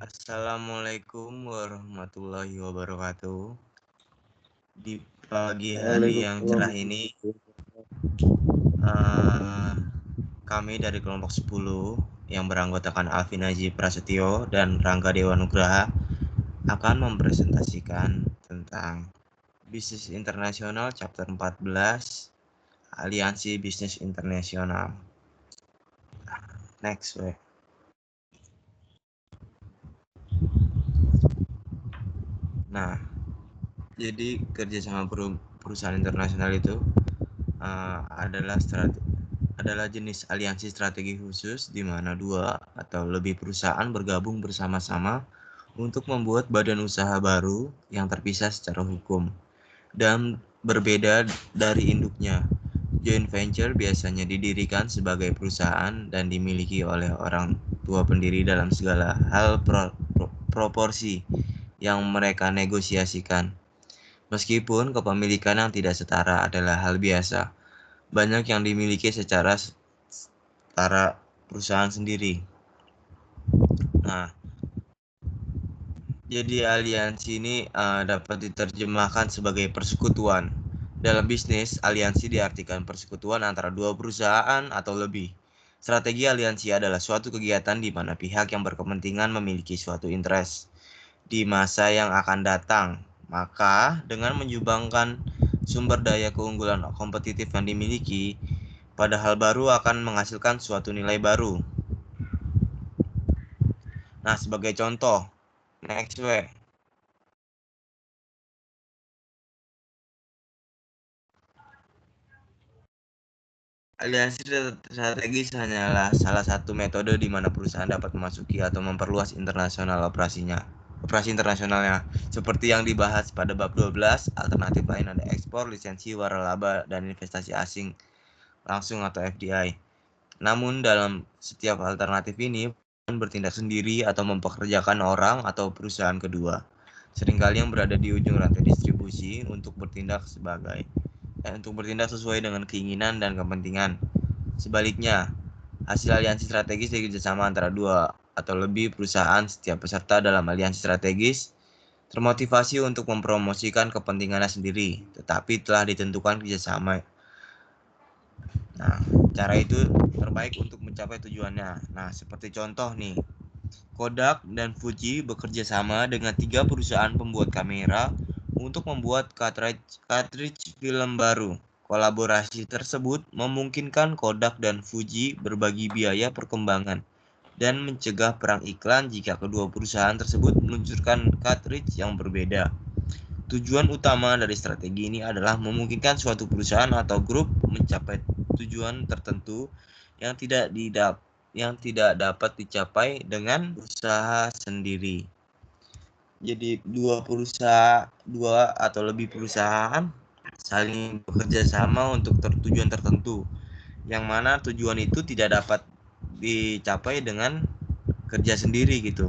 Assalamualaikum warahmatullahi wabarakatuh. Di pagi hari yang cerah Waalaikumsalam. ini, kami dari kelompok 10 yang beranggotakan Alvin Haji Prasetyo dan Rangga Dewa Nugraha akan mempresentasikan tentang Bisnis Internasional Chapter 14 Aliansi Bisnis Internasional. Next, we. Nah, jadi kerjasama perusahaan internasional itu adalah jenis aliansi strategi khusus di mana dua atau lebih perusahaan bergabung bersama-sama untuk membuat badan usaha baru yang terpisah secara hukum dan berbeda dari induknya. Joint venture biasanya didirikan sebagai perusahaan dan dimiliki oleh orang tua pendiri dalam segala hal proporsi yang mereka negosiasikan. Meskipun kepemilikan yang tidak setara adalah hal biasa, banyak yang dimiliki secara setara perusahaan sendiri. Nah, jadi aliansi ini dapat diterjemahkan sebagai persekutuan. Dalam bisnis, aliansi diartikan persekutuan antara dua perusahaan atau lebih. Strategi aliansi adalah suatu kegiatan di mana pihak yang berkepentingan memiliki suatu interest di masa yang akan datang. Maka, dengan menyumbangkan sumber daya keunggulan kompetitif yang dimiliki, padahal baru akan menghasilkan suatu nilai baru. Nah, sebagai contoh, next way. Aliansi strategis hanyalah salah satu metode di mana perusahaan dapat memasuki atau memperluas operasi internasionalnya. Seperti yang dibahas pada bab 12, alternatif lain ada ekspor, lisensi, waralaba, dan investasi asing langsung atau FDI. Namun dalam setiap alternatif ini, bertindak sendiri atau mempekerjakan orang atau perusahaan kedua. Seringkali yang berada di ujung rantai distribusi untuk bertindak sesuai dengan keinginan dan kepentingan. Sebaliknya, hasil aliansi strategis dari kerjasama antara dua atau lebih perusahaan. Setiap peserta dalam aliansi strategis termotivasi untuk mempromosikan kepentingannya sendiri, tetapi telah ditentukan kerjasama. Nah, cara itu terbaik untuk mencapai tujuannya. Nah, seperti contoh nih, Kodak dan Fuji bekerja sama dengan 3 perusahaan pembuat kamera untuk membuat cartridge film baru. Kolaborasi tersebut memungkinkan Kodak dan Fuji berbagi biaya perkembangan dan mencegah perang iklan jika kedua perusahaan tersebut meluncurkan cartridge yang berbeda. Tujuan utama dari strategi ini adalah memungkinkan suatu perusahaan atau grup mencapai tujuan tertentu yang tidak dapat dicapai dengan usaha sendiri. Jadi dua atau lebih perusahaan saling bekerja sama untuk tujuan tertentu, yang mana tujuan itu tidak dapat dicapai dengan kerja sendiri gitu.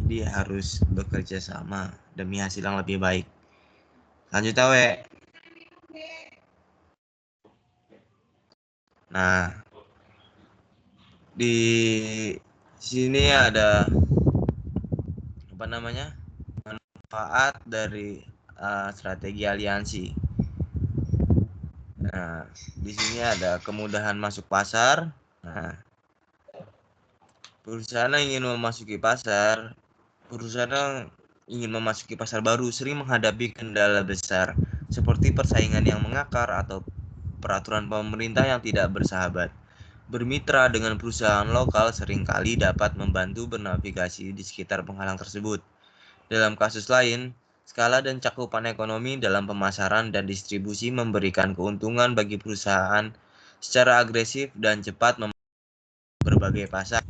Jadi harus bekerja sama demi hasil yang lebih baik. Lanjut awe. Nah, di sini ada manfaat dari strategi aliansi. Nah, di sini ada kemudahan masuk pasar. Nah, perusahaan yang ingin memasuki pasar baru sering menghadapi kendala besar seperti persaingan yang mengakar atau peraturan pemerintah yang tidak bersahabat. Bermitra dengan perusahaan lokal seringkali dapat membantu bernavigasi di sekitar penghalang tersebut. Dalam kasus lain, skala dan cakupan ekonomi dalam pemasaran dan distribusi memberikan keuntungan bagi perusahaan secara agresif dan cepat berbagai pasar.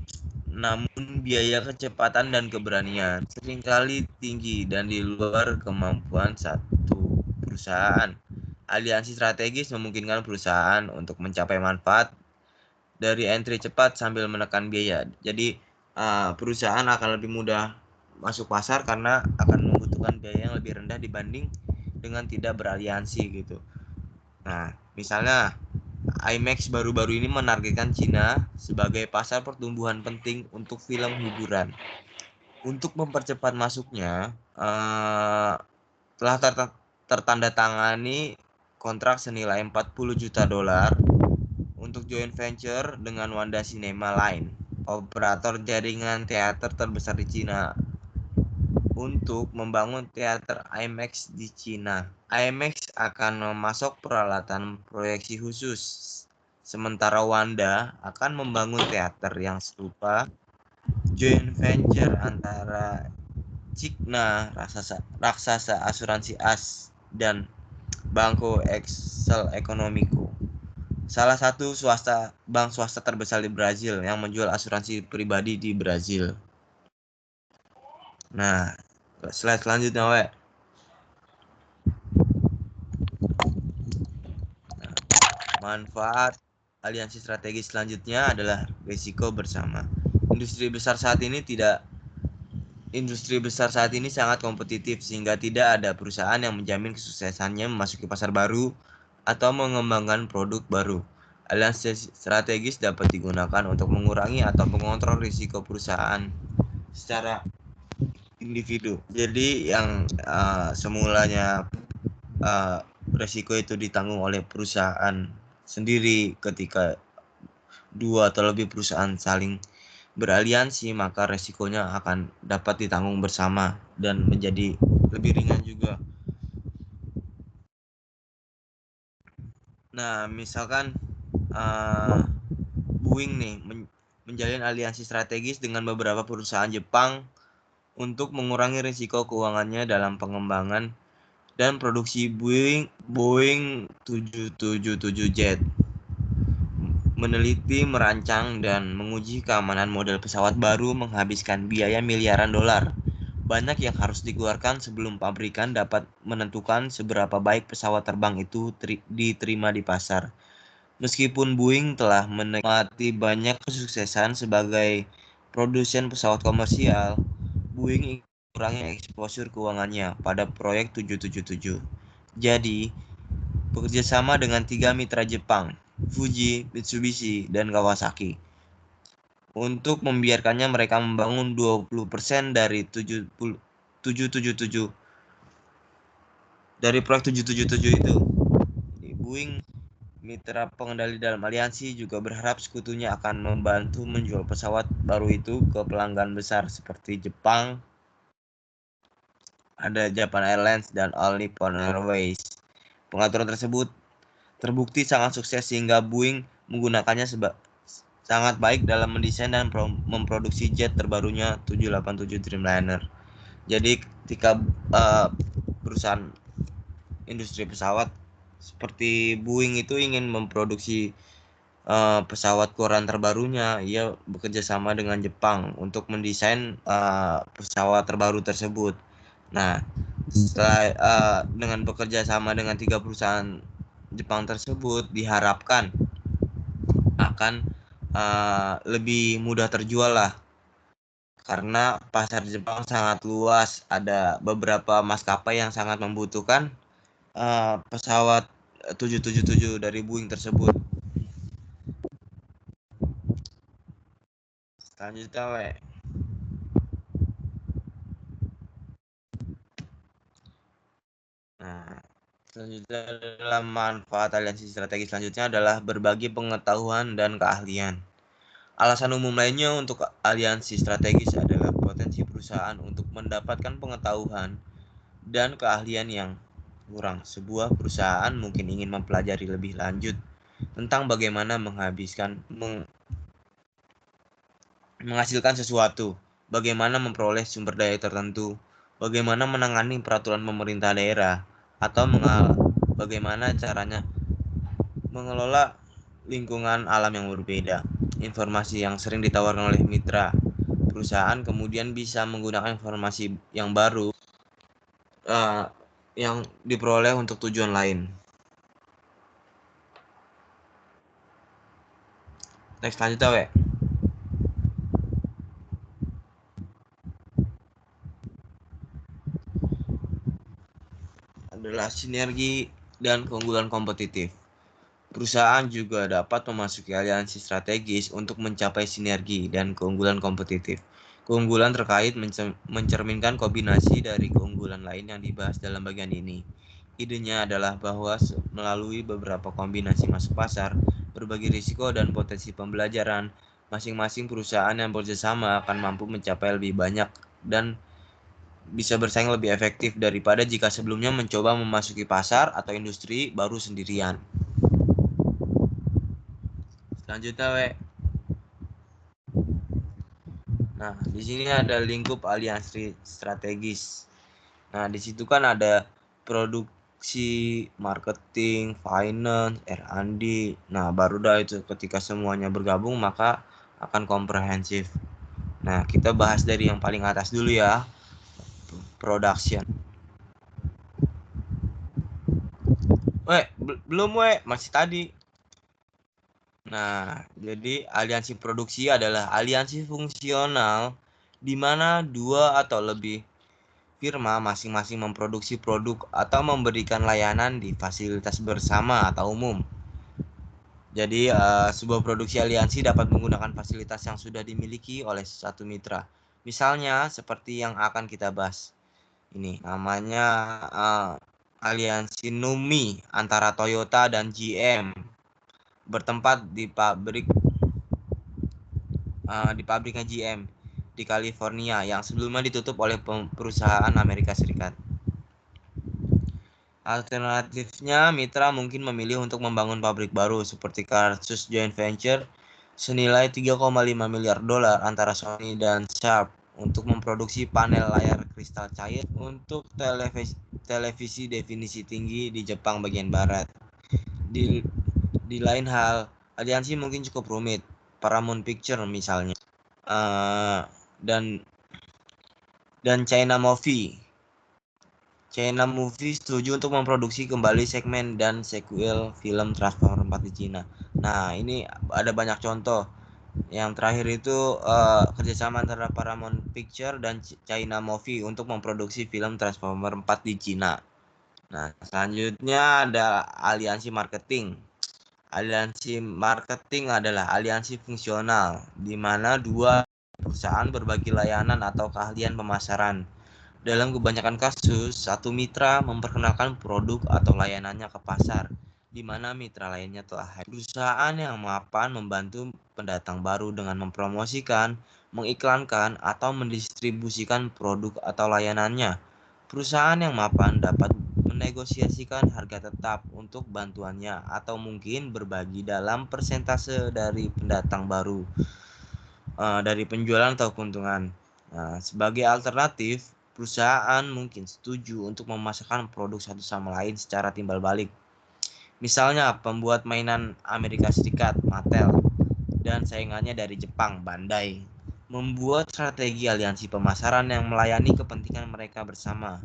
Namun biaya kecepatan dan keberanian seringkali tinggi dan di luar kemampuan satu perusahaan. Aliansi strategis memungkinkan perusahaan untuk mencapai manfaat dari entry cepat sambil menekan biaya. Jadi perusahaan akan lebih mudah masuk pasar karena akan membutuhkan biaya yang lebih rendah dibanding dengan tidak beraliansi gitu. Nah, misalnya IMAX baru-baru ini menargetkan Cina sebagai pasar pertumbuhan penting untuk film hiburan. Untuk mempercepat masuknya, telah tertandatangani kontrak senilai 40 juta dolar untuk joint venture dengan Wanda Cinema Line, operator jaringan teater terbesar di Cina, untuk membangun teater IMAX di Cina. IMAX akan memasok peralatan proyeksi khusus, sementara Wanda akan membangun teater yang serupa. Joint venture antara Cigna, raksasa asuransi AS, dan Banco Excel Econômico, salah satu bank swasta terbesar di Brazil yang menjual asuransi pribadi di Brazil. Nah, slide selanjutnya, we. Nah, manfaat aliansi strategis selanjutnya adalah risiko bersama. Industri besar saat ini sangat kompetitif sehingga tidak ada perusahaan yang menjamin kesuksesannya memasuki pasar baru atau mengembangkan produk baru. Aliansi strategis dapat digunakan untuk mengurangi atau mengontrol risiko perusahaan secara individu. Jadi yang semulanya risiko itu ditanggung oleh perusahaan sendiri, ketika dua atau lebih perusahaan saling beraliansi, maka resikonya akan dapat ditanggung bersama dan menjadi lebih ringan juga. Nah, misalkan Boeing nih menjalin aliansi strategis dengan beberapa perusahaan Jepang untuk mengurangi risiko keuangannya dalam pengembangan dan produksi Boeing 777 Jet. Meneliti, merancang, dan menguji keamanan model pesawat baru menghabiskan biaya miliaran dolar. Banyak yang harus dikeluarkan sebelum pabrikan dapat menentukan seberapa baik pesawat terbang itu diterima di pasar. Meskipun Boeing telah menikmati banyak kesuksesan sebagai produsen pesawat komersial, Boeing ingin mengurangi eksposur keuangannya pada proyek 777. Jadi, bekerjasama dengan 3 mitra Jepang, Fuji, Mitsubishi, dan Kawasaki, untuk membiarkannya mereka membangun 20% dari 777 dari proyek 777 itu. Boeing, mitra pengendali dalam aliansi, juga berharap sekutunya akan membantu menjual pesawat baru itu ke pelanggan besar seperti Jepang, ada Japan Airlines dan All Nippon Airways. Pengaturan tersebut terbukti sangat sukses sehingga Boeing menggunakannya sangat baik dalam mendesain dan memproduksi jet terbarunya 787 Dreamliner. Jadi ketika perusahaan industri pesawat seperti Boeing itu ingin memproduksi pesawat keluaran terbarunya, ia bekerja sama dengan Jepang untuk mendesain pesawat terbaru tersebut. Nah, setelah dengan bekerja sama dengan 3 perusahaan Jepang tersebut, diharapkan akan lebih mudah terjual lah, karena pasar Jepang sangat luas. Ada beberapa maskapai yang sangat membutuhkan pesawat 777 dari Boeing tersebut. Selanjutnya, we. Nah, selanjutnya adalah manfaat aliansi strategi selanjutnya adalah berbagi pengetahuan dan keahlian. Alasan umum lainnya untuk aliansi strategis adalah potensi perusahaan untuk mendapatkan pengetahuan dan keahlian yang kurang. Sebuah perusahaan mungkin ingin mempelajari lebih lanjut tentang bagaimana menghasilkan sesuatu, bagaimana memperoleh sumber daya tertentu, bagaimana menangani peraturan pemerintah daerah, atau bagaimana caranya mengelola lingkungan alam yang berbeda. Informasi yang sering ditawarkan oleh mitra perusahaan kemudian bisa menggunakan informasi yang baru yang diperoleh untuk tujuan lain. Next, lanjut, we. Adalah sinergi dan keunggulan kompetitif. Perusahaan juga dapat memasuki aliansi strategis untuk mencapai sinergi dan keunggulan kompetitif. Keunggulan terkait mencerminkan kombinasi dari keunggulan lain yang dibahas dalam bagian ini. Idenya adalah bahwa melalui beberapa kombinasi masuk pasar, berbagi risiko dan potensi pembelajaran, masing-masing perusahaan yang bekerjasama akan mampu mencapai lebih banyak dan bisa bersaing lebih efektif daripada jika sebelumnya mencoba memasuki pasar atau industri baru sendirian. Selanjutnya, Nah, di sini ada lingkup aliansi strategis. Nah, di situ kan ada produksi, marketing, finance, R&D. Nah, baru dah itu ketika semuanya bergabung maka akan komprehensif. Nah, kita bahas dari yang paling atas dulu ya. Production. Belum masih tadi. Nah, jadi aliansi produksi adalah aliansi fungsional di mana dua atau lebih firma masing-masing memproduksi produk atau memberikan layanan di fasilitas bersama atau umum. Jadi, sebuah produksi aliansi dapat menggunakan fasilitas yang sudah dimiliki oleh satu mitra. Misalnya seperti yang akan kita bahas. Ini namanya aliansi NUMI antara Toyota dan GM bertempat di pabriknya GM di California yang sebelumnya ditutup oleh perusahaan Amerika Serikat. Alternatifnya, mitra mungkin memilih untuk membangun pabrik baru seperti kasus joint venture senilai 3,5 miliar dolar antara Sony dan Sharp untuk memproduksi panel layar kristal cair untuk televisi definisi tinggi di Jepang bagian barat. Di lain hal, aliansi mungkin cukup rumit. Paramount Picture misalnya, dan China Movie setuju untuk memproduksi kembali segmen dan sequel film Transformers 4 di Cina. Nah, ini ada banyak contoh. Yang terakhir itu kerjasama antara Paramount Picture dan China Movie untuk memproduksi film Transformers 4 di Cina. Nah, selanjutnya ada aliansi marketing. Aliansi marketing adalah aliansi fungsional, di mana dua perusahaan berbagi layanan atau keahlian pemasaran. Dalam kebanyakan kasus, satu mitra memperkenalkan produk atau layanannya ke pasar, di mana mitra lainnya telah hadir. Perusahaan yang mapan membantu pendatang baru dengan mempromosikan, mengiklankan, atau mendistribusikan produk atau layanannya. Perusahaan yang mapan dapat menegosiasikan harga tetap untuk bantuannya atau mungkin berbagi dalam persentase dari pendatang baru dari penjualan atau keuntungan. Nah, sebagai alternatif, perusahaan mungkin setuju untuk memasarkan produk satu sama lain secara timbal balik. Misalnya pembuat mainan Amerika Serikat, Mattel, dan saingannya dari Jepang, Bandai, membuat strategi aliansi pemasaran yang melayani kepentingan mereka bersama.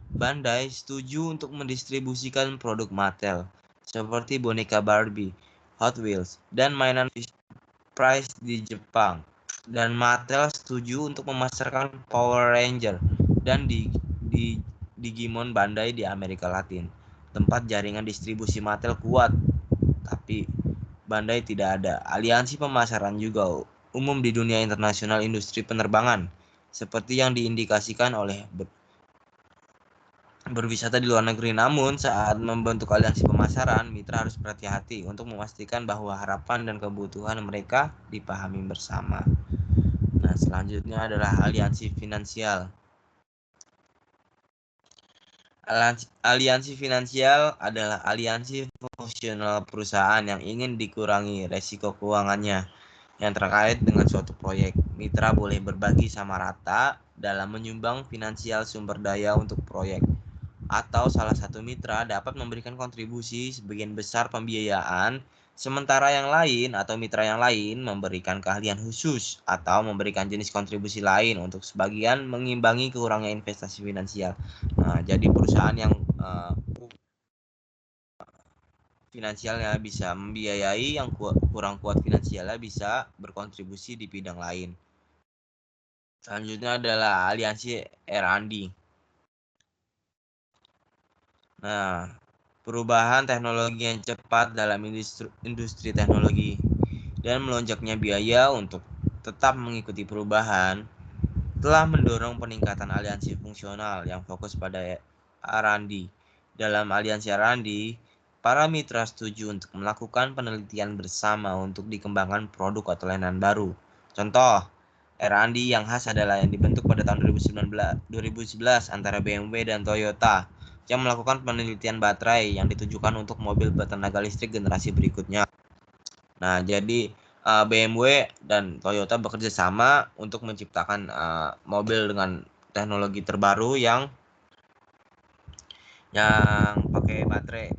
Bandai setuju untuk mendistribusikan produk Mattel, seperti boneka Barbie, Hot Wheels, dan mainan Fisher-Price di Jepang. Dan Mattel setuju untuk memasarkan Power Ranger dan Digimon Bandai di Amerika Latin. Tempat jaringan distribusi Mattel kuat, tapi Bandai tidak ada. Aliansi pemasaran juga umum di dunia internasional industri penerbangan, seperti yang diindikasikan oleh berwisata di luar negeri. Namun, saat membentuk aliansi pemasaran, mitra harus berhati-hati untuk memastikan bahwa harapan dan kebutuhan mereka dipahami bersama. Nah, selanjutnya adalah aliansi finansial. Aliansi finansial adalah aliansi fungsional perusahaan yang ingin dikurangi resiko keuangannya yang terkait dengan suatu proyek. Mitra boleh berbagi sama rata dalam menyumbang finansial sumber daya untuk proyek, atau salah satu mitra dapat memberikan kontribusi sebagian besar pembiayaan, sementara yang lain atau mitra yang lain memberikan keahlian khusus atau memberikan jenis kontribusi lain untuk sebagian mengimbangi kurangnya investasi finansial. Nah, jadi perusahaan yang finansialnya bisa membiayai, yang kurang kuat finansialnya bisa berkontribusi di bidang lain. Selanjutnya adalah aliansi R&D. Nah, perubahan teknologi yang cepat dalam industri teknologi dan melonjaknya biaya untuk tetap mengikuti perubahan telah mendorong peningkatan aliansi fungsional yang fokus pada R&D. Dalam aliansi R&D, para mitra setuju untuk melakukan penelitian bersama untuk dikembangkan produk atau layanan baru. Contoh, R&D yang khas adalah yang dibentuk pada tahun 2011 antara BMW dan Toyota yang melakukan penelitian baterai yang ditujukan untuk mobil bertenaga listrik generasi berikutnya. Nah, jadi BMW dan Toyota bekerja sama untuk menciptakan mobil dengan teknologi terbaru yang pakai baterai,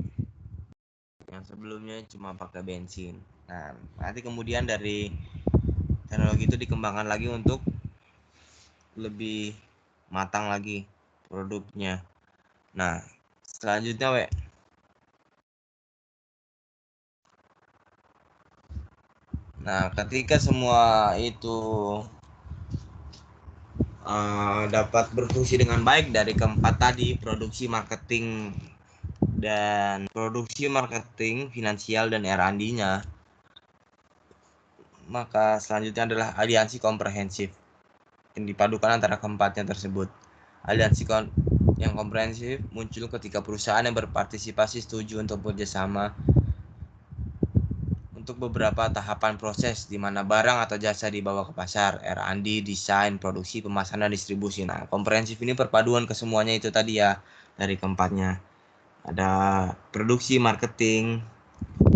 yang sebelumnya cuma pakai bensin. Nah, nanti kemudian dari teknologi itu dikembangkan lagi untuk lebih matang lagi produknya. Nah, selanjutnya Nah, ketika semua itu dapat berfungsi dengan baik dari keempat tadi, produksi, marketing, finansial, dan R&D-nya, maka selanjutnya adalah aliansi komprehensif yang dipadukan antara keempatnya tersebut. Aliansi yang komprehensif muncul ketika perusahaan yang berpartisipasi setuju untuk bekerjasama untuk beberapa tahapan proses di mana barang atau jasa dibawa ke pasar, R&D, desain, produksi, pemasaran, dan distribusi. Nah, komprehensif ini perpaduan ke semuanya itu tadi ya, dari keempatnya. Ada produksi, marketing,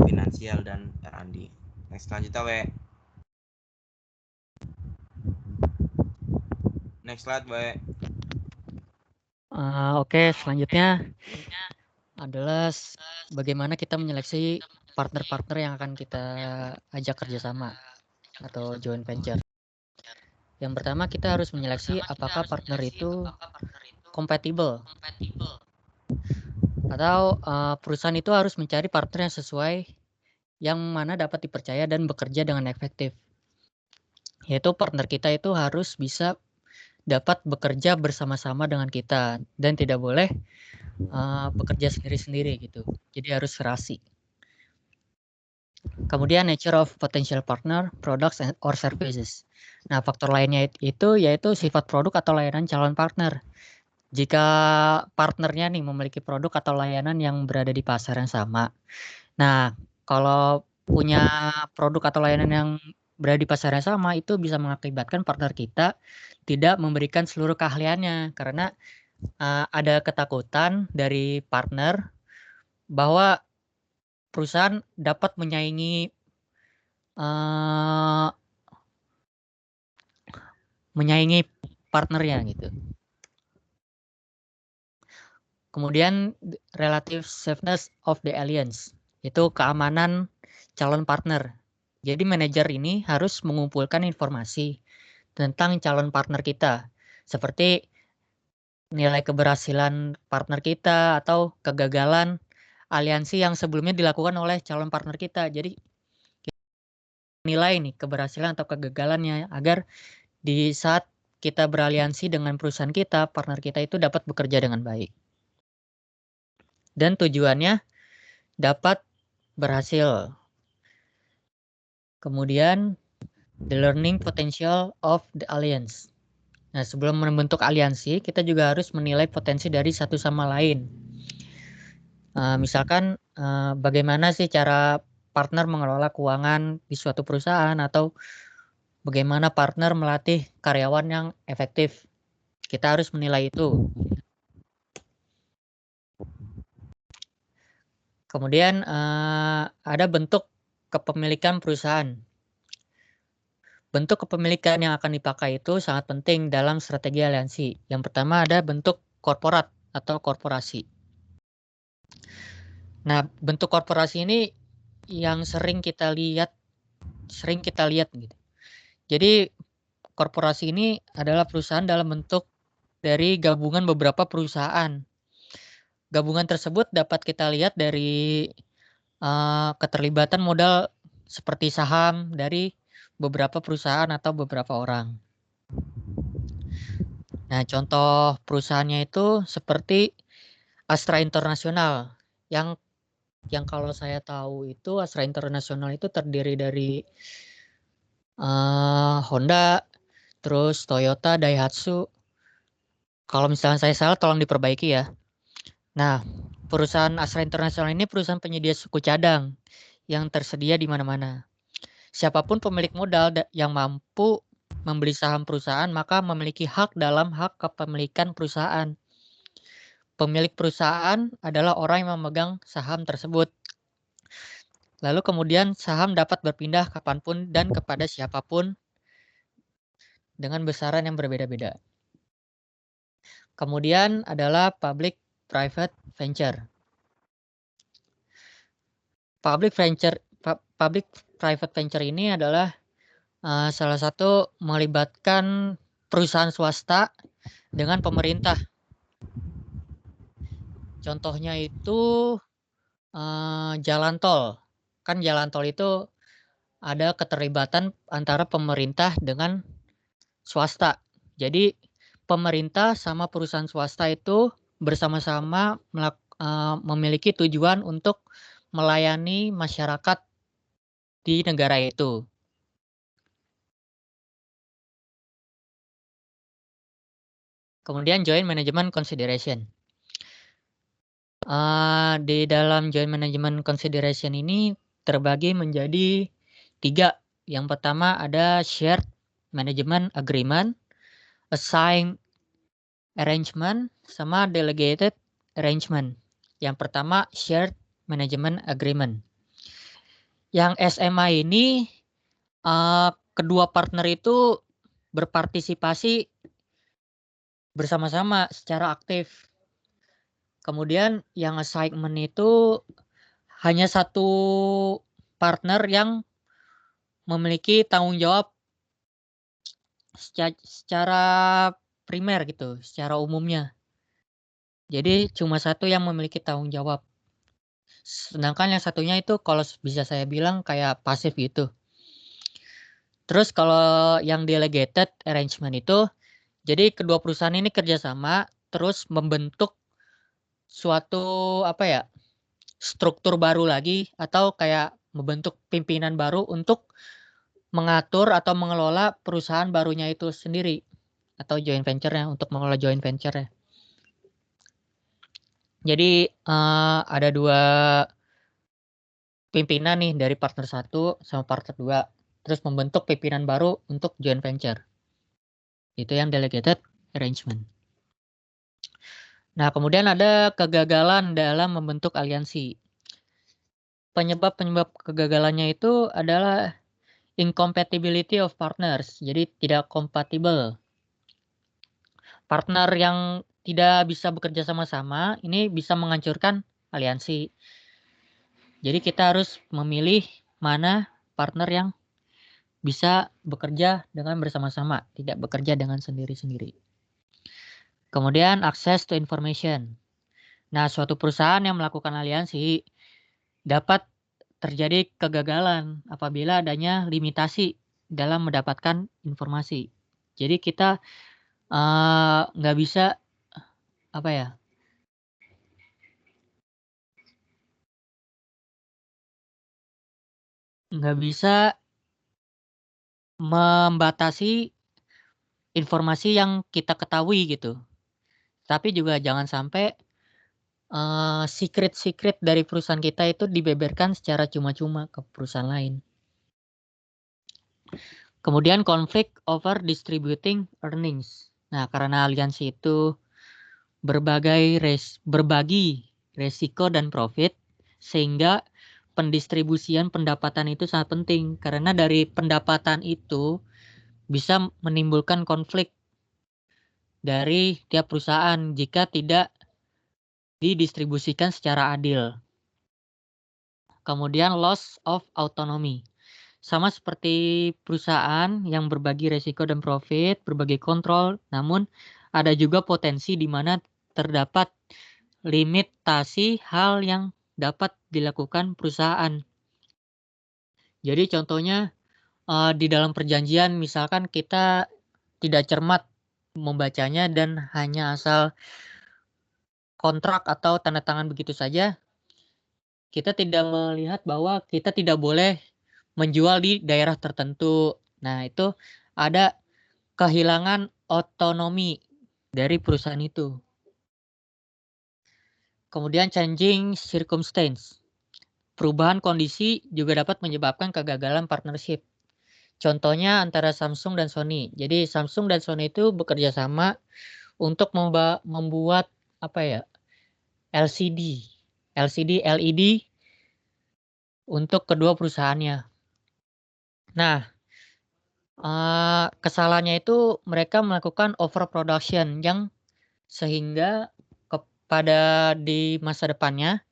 finansial, dan R&D. Next, selanjutnya, Next slide, Oke, selanjutnya adalah bagaimana kita menyeleksi partner-partner yang akan kita ajak kerjasama atau joint venture. Yang pertama kita harus menyeleksi apakah partner itu compatible atau perusahaan itu harus mencari partner yang sesuai, yang mana dapat dipercaya dan bekerja dengan efektif. Yaitu partner kita itu harus bisa dapat bekerja bersama-sama dengan kita dan tidak boleh bekerja sendiri-sendiri gitu. Jadi harus serasi. Kemudian nature of potential partner, products or services. Nah, faktor lainnya itu yaitu sifat produk atau layanan calon partner. Jika partnernya nih memiliki produk atau layanan yang berada di pasar yang sama. Nah, kalau punya produk atau layanan yang berada di pasar yang sama, itu bisa mengakibatkan partner kita tidak memberikan seluruh keahliannya karena ada ketakutan dari partner bahwa perusahaan dapat menyaingi partnernya gitu. Kemudian relative safeness of the alliance, itu keamanan calon partner. Jadi manajer ini harus mengumpulkan informasi tentang calon partner kita, seperti nilai keberhasilan partner kita atau kegagalan aliansi yang sebelumnya dilakukan oleh calon partner kita. Jadi nilai nih keberhasilan atau kegagalannya agar di saat kita beraliansi dengan perusahaan kita, partner kita itu dapat bekerja dengan baik. Dan tujuannya dapat berhasil. Kemudian, the learning potential of the alliance. Nah, sebelum membentuk aliansi, kita juga harus menilai potensi dari satu sama lain. Misalkan, bagaimana sih cara partner mengelola keuangan di suatu perusahaan atau bagaimana partner melatih karyawan yang efektif. Kita harus menilai itu. Kemudian ada bentuk kepemilikan perusahaan. Bentuk kepemilikan yang akan dipakai itu sangat penting dalam strategi aliansi. Yang pertama ada bentuk korporat atau korporasi. Nah, bentuk korporasi ini yang sering kita lihat gitu. Jadi korporasi ini adalah perusahaan dalam bentuk dari gabungan beberapa perusahaan. Gabungan tersebut dapat kita lihat dari keterlibatan modal seperti saham dari beberapa perusahaan atau beberapa orang. Nah, contoh perusahaannya itu seperti Astra International yang kalau saya tahu itu Astra International itu terdiri dari Honda, terus Toyota, Daihatsu. Kalau misalnya saya salah tolong diperbaiki ya. Nah, perusahaan Astra International ini perusahaan penyedia suku cadang yang tersedia di mana-mana. Siapapun pemilik modal yang mampu membeli saham perusahaan maka memiliki hak dalam hak kepemilikan perusahaan. Pemilik perusahaan adalah orang yang memegang saham tersebut. Lalu kemudian saham dapat berpindah kapanpun dan kepada siapapun dengan besaran yang berbeda-beda. Kemudian adalah public-private venture. Public-private venture ini adalah salah satu melibatkan perusahaan swasta dengan pemerintah. Contohnya itu jalan tol. Kan jalan tol itu ada keterlibatan antara pemerintah dengan swasta. Jadi pemerintah sama perusahaan swasta itu bersama-sama memiliki tujuan untuk melayani masyarakat di negara itu. Kemudian joint management consideration. Di dalam joint management consideration ini terbagi menjadi 3. Yang pertama ada shared management agreement, assigned arrangement, sama delegated arrangement. Yang pertama shared management agreement. Yang SMA ini kedua partner itu berpartisipasi bersama-sama secara aktif. Kemudian yang assignment itu hanya satu partner yang memiliki tanggung jawab secara primer gitu, secara umumnya. Jadi cuma satu yang memiliki tanggung jawab. Sedangkan yang satunya itu kalau bisa saya bilang kayak pasif gitu. Terus kalau yang delegated arrangement itu, jadi kedua perusahaan ini kerjasama terus membentuk suatu struktur baru lagi atau kayak membentuk pimpinan baru untuk mengatur atau mengelola perusahaan barunya itu sendiri atau joint venture-nya, untuk mengelola joint venture-nya. Jadi ada 2 pimpinan nih dari partner 1 sama partner 2, terus membentuk pimpinan baru untuk joint venture. Itu yang delegated arrangement. Nah, kemudian ada kegagalan dalam membentuk aliansi. Penyebab kegagalannya itu adalah incompatibility of partners, jadi tidak kompatibel. Partner yang tidak bisa bekerja sama-sama ini bisa menghancurkan aliansi. Jadi kita harus memilih mana partner yang bisa bekerja dengan bersama-sama, tidak bekerja dengan sendiri-sendiri. Kemudian access to information. Nah, suatu perusahaan yang melakukan aliansi dapat terjadi kegagalan apabila adanya limitasi dalam mendapatkan informasi. Jadi kita nggak bisa nggak bisa membatasi informasi yang kita ketahui gitu. Tapi juga jangan sampai secret dari perusahaan kita itu dibeberkan secara cuma-cuma ke perusahaan lain. Kemudian konflik over distributing earnings. Nah, karena aliansi itu berbagi resiko dan profit, sehingga pendistribusian pendapatan itu sangat penting. Karena dari pendapatan itu bisa menimbulkan konflik dari tiap perusahaan jika tidak didistribusikan secara adil. Kemudian loss of autonomy. Sama seperti perusahaan yang berbagi resiko dan profit, berbagi kontrol, namun ada juga potensi di mana terdapat limitasi hal yang dapat dilakukan perusahaan. Jadi contohnya di dalam perjanjian misalkan kita tidak cermat membacanya dan hanya asal kontrak atau tanda tangan begitu saja, kita tidak melihat bahwa kita tidak boleh menjual di daerah tertentu. Nah, itu ada kehilangan otonomi dari perusahaan itu. Kemudian changing circumstance. Perubahan kondisi juga dapat menyebabkan kegagalan partnership. Contohnya antara Samsung dan Sony. Jadi Samsung dan Sony itu bekerja sama untuk membuat LCD, LED untuk kedua perusahaannya. Nah, kesalahannya itu mereka melakukan overproduction yang sehingga pada di masa depannya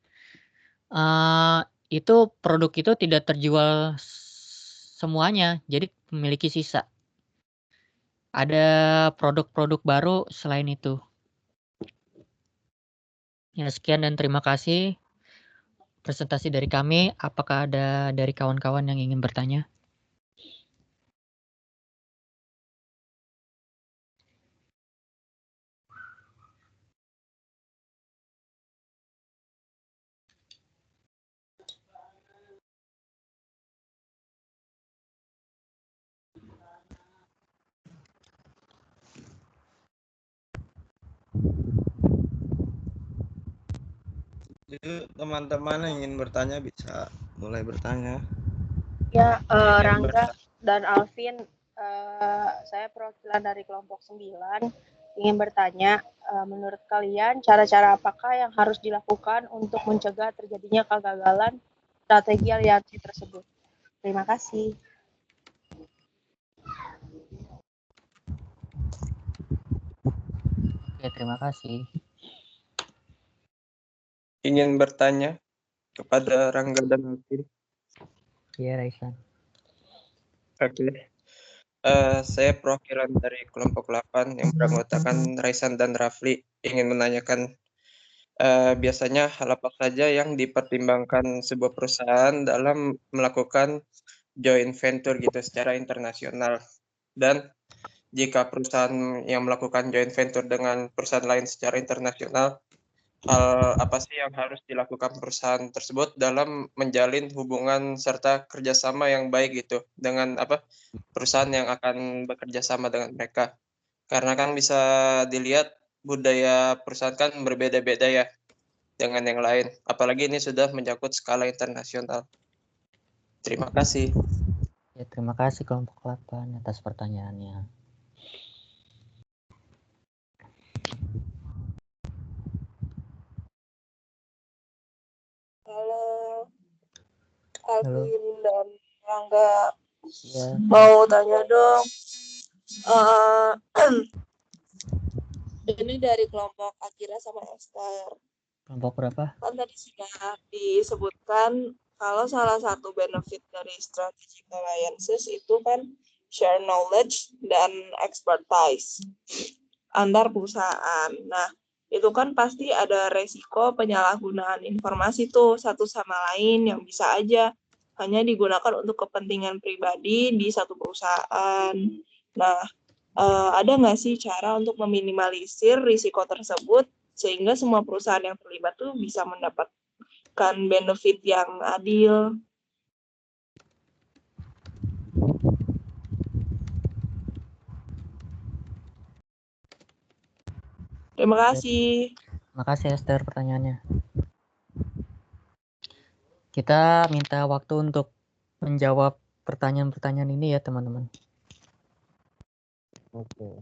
itu produk itu tidak terjual semuanya, jadi memiliki sisa. Ada produk-produk baru selain itu. Ya, sekian dan terima kasih presentasi dari kami. Apakah ada dari kawan-kawan yang ingin bertanya? Jadi teman-teman yang ingin bertanya bisa mulai bertanya. Ya, Rangga dan Alvin, saya perwakilan dari kelompok 9 ingin bertanya, menurut kalian cara-cara apakah yang harus dilakukan untuk mencegah terjadinya kegagalan strategi aliansi tersebut? Terima kasih. Oke, terima kasih. Ingin bertanya kepada Rangga dan Alvin. Iya, Raisan. Oke. Saya perwakilan dari kelompok 8 yang beranggotakan Raisan dan Rafli ingin menanyakan biasanya hal apa saja yang dipertimbangkan sebuah perusahaan dalam melakukan joint venture gitu secara internasional, dan jika perusahaan yang melakukan joint venture dengan perusahaan lain secara internasional, hal apa sih yang harus dilakukan perusahaan tersebut dalam menjalin hubungan serta kerjasama yang baik gitu dengan perusahaan yang akan bekerja sama dengan mereka? Karena kan bisa dilihat budaya perusahaan kan berbeda-beda ya dengan yang lain. Apalagi ini sudah menyangkut skala internasional. Terima kasih. Ya, terima kasih kelompok 8 atas pertanyaannya. Halo, Halo. Alvin dan Rangga, Ya, mau tanya dong. Ini dari kelompok Akira sama Esther. kelompok berapa? Kan tadi sudah disebutkan kalau salah satu benefit dari strategic alliances itu kan share knowledge dan expertise antar perusahaan. Nah, itu kan pasti ada resiko penyalahgunaan informasi tuh satu sama lain yang bisa aja hanya digunakan untuk kepentingan pribadi di satu perusahaan. Nah, ada nggak sih cara untuk meminimalisir risiko tersebut sehingga semua perusahaan yang terlibat tuh bisa mendapatkan benefit yang adil? Terima kasih. Terima kasih Esther pertanyaannya. Kita minta waktu untuk menjawab pertanyaan-pertanyaan ini ya teman-teman. Oke.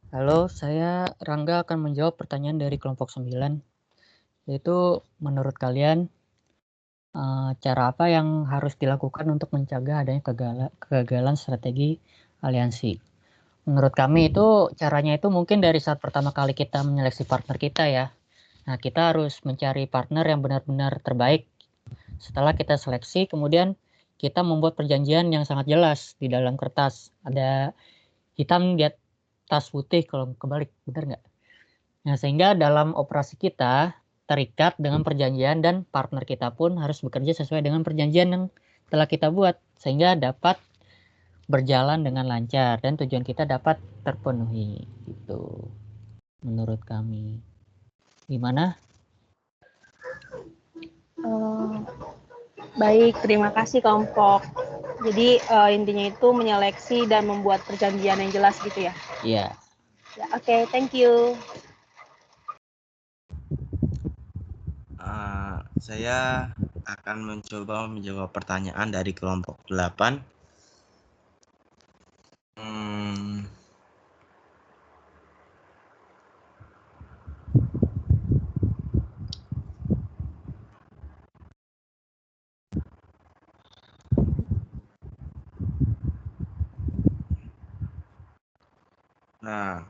Halo, saya Rangga akan menjawab pertanyaan dari kelompok 9, yaitu menurut kalian cara apa yang harus dilakukan untuk mencegah adanya kegagalan strategi aliansi? Menurut kami itu caranya itu mungkin dari saat pertama kali kita menyeleksi partner kita ya. Nah, kita harus mencari partner yang benar-benar terbaik. Setelah kita seleksi, kemudian kita membuat perjanjian yang sangat jelas di dalam kertas. Ada hitam di atas putih kalau kebalik, benar nggak? Nah, sehingga dalam operasi kita terikat dengan perjanjian dan partner kita pun harus bekerja sesuai dengan perjanjian yang telah kita buat sehingga dapat berjalan dengan lancar dan tujuan kita dapat terpenuhi. Itu menurut kami. Gimana? Baik, terima kasih kelompok. Jadi intinya itu menyeleksi dan membuat perjanjian yang jelas gitu ya? Iya. Ya, oke, thank you. Saya akan mencoba menjawab pertanyaan dari kelompok 8. Nah,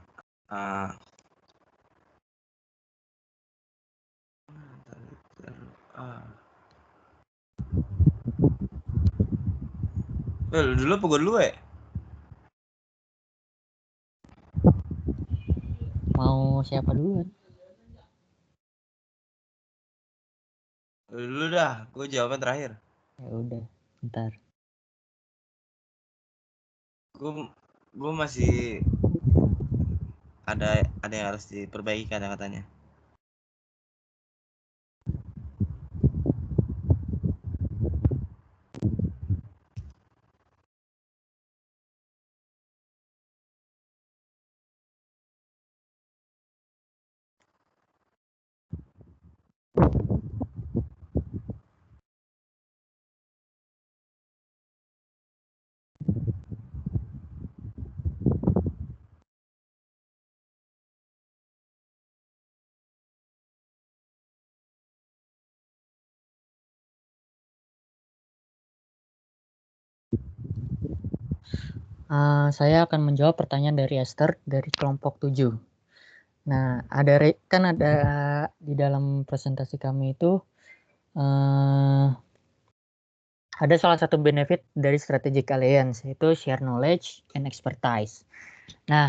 lu dulu apa gue dulu ya? Mau siapa duluan? Dulu dah, gue jawaban terakhir. Ya udah, bentar. Gue masih ada yang harus diperbaiki kata-katanya. Saya akan menjawab pertanyaan dari Esther dari kelompok 7. Nah, kan ada di dalam presentasi kami itu ada salah satu benefit dari strategic alliance, yaitu share knowledge and expertise. Nah,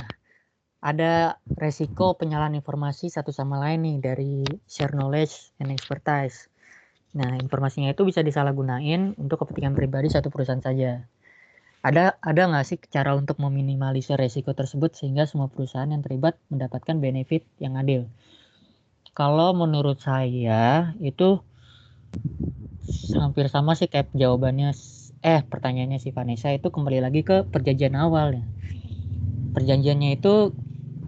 ada resiko penyalahan informasi satu sama lain nih dari share knowledge and expertise. Nah, informasinya itu bisa disalahgunain untuk kepentingan pribadi satu perusahaan saja. Ada nggak sih cara untuk meminimalisir resiko tersebut sehingga semua perusahaan yang terlibat mendapatkan benefit yang adil? Kalau menurut saya itu hampir sama sih kayak jawabannya pertanyaannya si Vanessa, itu kembali lagi ke perjanjian awal ya. Perjanjiannya itu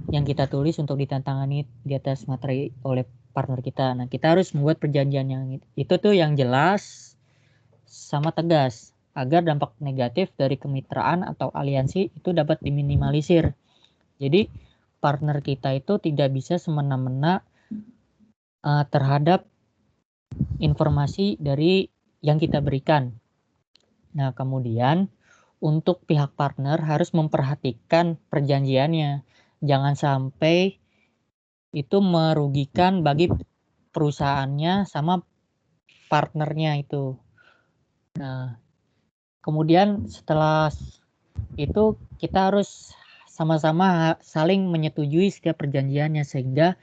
yang kita tulis untuk ditantangani di atas materi oleh partner kita. Nah, kita harus membuat perjanjian yang itu tuh yang jelas sama tegas agar dampak negatif dari kemitraan atau aliansi itu dapat diminimalisir. Jadi partner kita itu tidak bisa semena-mena terhadap informasi dari yang kita berikan. Nah, kemudian untuk pihak partner harus memperhatikan perjanjiannya jangan sampai itu merugikan bagi perusahaannya sama partnernya itu. Nah, kemudian setelah itu kita harus sama-sama saling menyetujui setiap perjanjiannya sehingga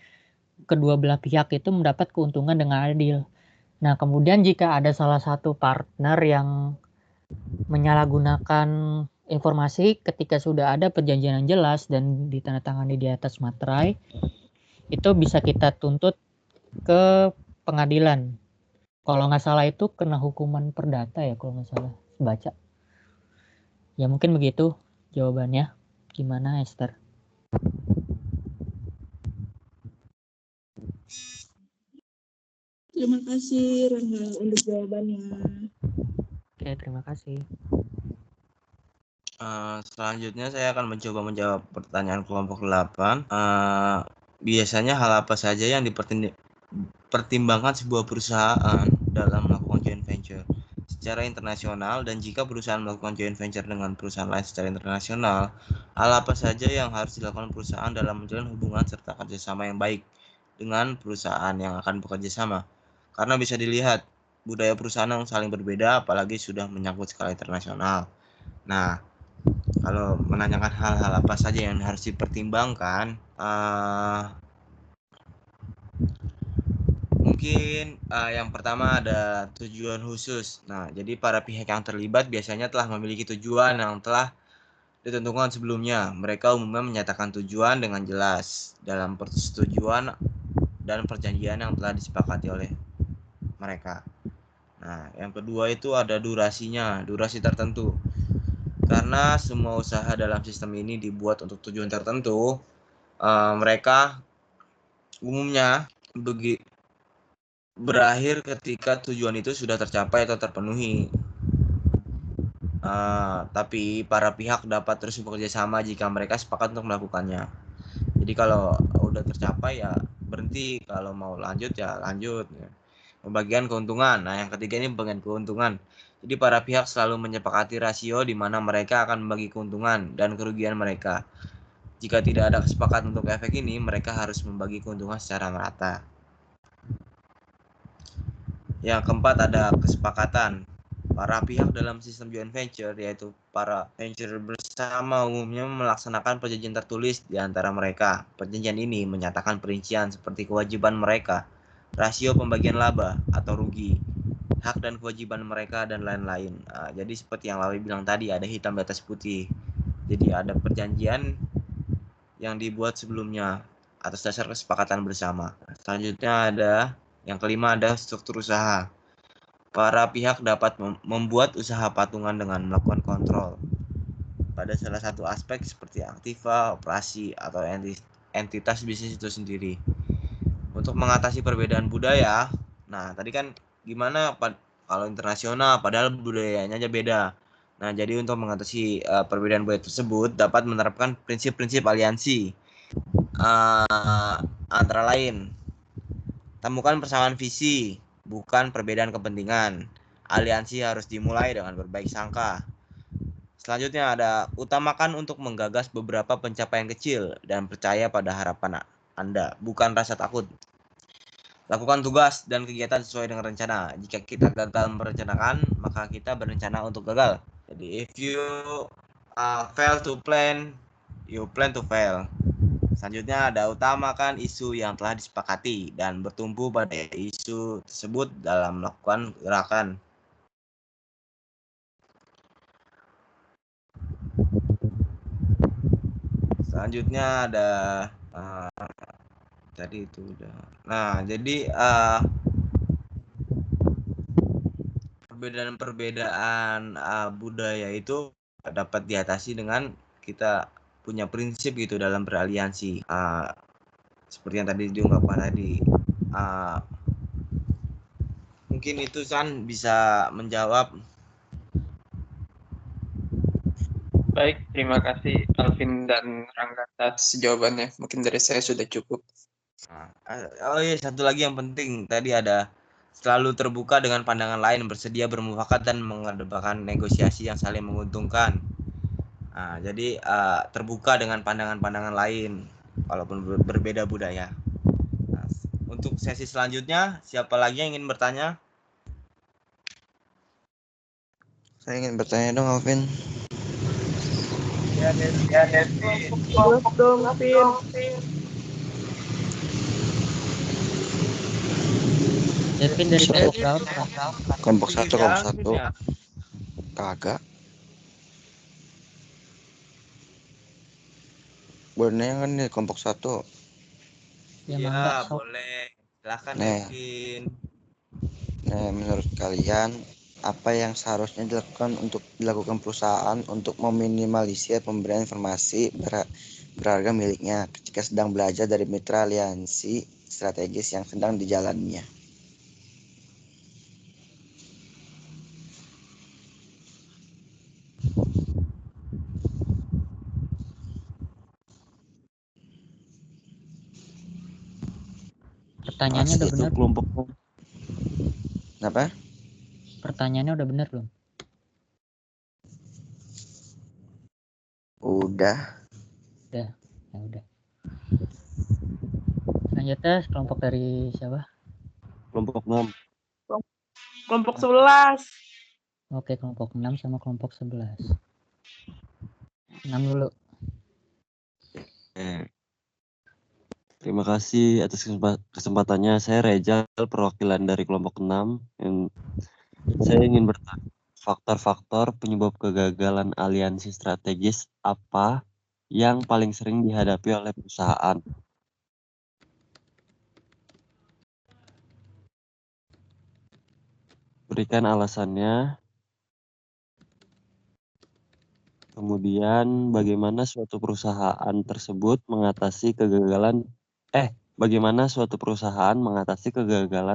kedua belah pihak itu mendapat keuntungan dengan adil. Nah, kemudian jika ada salah satu partner yang menyalahgunakan informasi ketika sudah ada perjanjian yang jelas dan ditandatangani di atas materai, itu bisa kita tuntut ke pengadilan. Kalau nggak salah itu kena hukuman perdata ya, kalau nggak salah baca. Ya mungkin begitu jawabannya. Gimana Esther? Terima kasih Rangga untuk jawabannya. Oke, terima kasih. Selanjutnya saya akan mencoba menjawab pertanyaan kelompok 8. Biasanya hal apa saja yang dipertimbangkan sebuah perusahaan dalam melakukan joint venture secara internasional, dan jika perusahaan melakukan joint venture dengan perusahaan lain secara internasional, hal apa saja yang harus dilakukan perusahaan dalam menjalin hubungan serta kerjasama yang baik dengan perusahaan yang akan bekerja sama. Karena bisa dilihat budaya perusahaan yang saling berbeda, apalagi sudah menyangkut skala internasional. Nah, kalau menanyakan hal-hal apa saja yang harus dipertimbangkan, mungkin yang pertama ada tujuan khusus. Nah, jadi para pihak yang terlibat biasanya telah memiliki tujuan yang telah ditentukan sebelumnya. Mereka umumnya menyatakan tujuan dengan jelas dalam persetujuan dan perjanjian yang telah disepakati oleh mereka. Nah, yang kedua itu ada durasinya, durasi tertentu. Karena semua usaha dalam sistem ini dibuat untuk tujuan tertentu, mereka umumnya berakhir ketika tujuan itu sudah tercapai atau terpenuhi. Tapi para pihak dapat terus bekerja sama jika mereka sepakat untuk melakukannya. Jadi kalau udah tercapai ya berhenti, kalau mau lanjut ya lanjut. Pembagian keuntungan. Nah, yang ketiga ini pembagian keuntungan. Jadi para pihak selalu menyepakati rasio di mana mereka akan membagi keuntungan dan kerugian mereka. Jika tidak ada kesepakatan untuk efek ini, mereka harus membagi keuntungan secara merata. Yang keempat ada kesepakatan. Para pihak dalam sistem joint venture, yaitu para venture bersama, umumnya melaksanakan perjanjian tertulis di antara mereka. Perjanjian ini menyatakan perincian seperti kewajiban mereka, rasio pembagian laba atau rugi, hak dan kewajiban mereka, dan lain-lain. Jadi seperti yang Lawi bilang tadi, ada hitam di atas putih. Jadi ada perjanjian yang dibuat sebelumnya atas dasar kesepakatan bersama. Selanjutnya ada yang kelima, ada struktur usaha. Para pihak dapat membuat usaha patungan dengan melakukan kontrol pada salah satu aspek seperti aktiva, operasi, atau entitas bisnis itu sendiri. Untuk mengatasi perbedaan budaya, nah tadi kan gimana kalau internasional padahal budayanya aja beda. Nah, jadi untuk mengatasi perbedaan budaya tersebut dapat menerapkan prinsip-prinsip aliansi. Antara lain, temukan persamaan visi, bukan perbedaan kepentingan. Aliansi harus dimulai dengan berbaik sangka. Selanjutnya ada utamakan untuk menggagas beberapa pencapaian kecil dan percaya pada harapan Anda, bukan rasa takut. Lakukan tugas dan kegiatan sesuai dengan rencana. Jika kita gagal merencanakan, maka kita berencana untuk gagal. Jadi, if you fail to plan, you plan to fail. Selanjutnya ada utamakan isu yang telah disepakati dan bertumpu pada isu tersebut dalam melakukan gerakan. Selanjutnya ada tadi itu udah. Nah, jadi perbedaan budaya itu dapat diatasi dengan kita punya prinsip gitu dalam beraliansi. Seperti yang tadi diungkapkan tadi. Mungkin itu San bisa menjawab. Baik, terima kasih Alvin dan Rangga atas jawabannya. Mungkin dari saya sudah cukup. Oh iya, satu lagi yang penting tadi ada selalu terbuka dengan pandangan lain, bersedia bermufakat dan mengedepankan negosiasi yang saling menguntungkan. Nah, jadi terbuka dengan pandangan-pandangan lain walaupun berbeda budaya. Nah, untuk sesi selanjutnya, siapa lagi yang ingin bertanya? Saya ingin bertanya dong, Alvin. Kelompok dong, Vin. Devin dari kelompok berapa? Kelompok satu, kelompok Jalan, satu. Vin, ya? Kagak. Boleh kan nih kelompok satu. Ya Iya, mangga, sok. boleh. Silakan, Nih. Devin. Nah, menurut kalian apa yang seharusnya dilakukan perusahaan untuk meminimalisir pemberian informasi berharga miliknya ketika sedang belajar dari mitra aliansi strategis yang sedang dijalannya? Pertanyaannya udah benar. Kelompok Kenapa? Pertanyaannya udah benar belum? Udah. Ya udah. Selanjutnya kelompok dari siapa? kelompok 6. Kelompok 11. Oke, kelompok 6 sama kelompok 11. 6 dulu. Terima kasih atas kesempatannya. Saya Rejal, perwakilan dari kelompok 6. Saya ingin bertanya, faktor-faktor penyebab kegagalan aliansi strategis apa yang paling sering dihadapi oleh perusahaan? Berikan alasannya. Kemudian bagaimana suatu perusahaan tersebut mengatasi kegagalan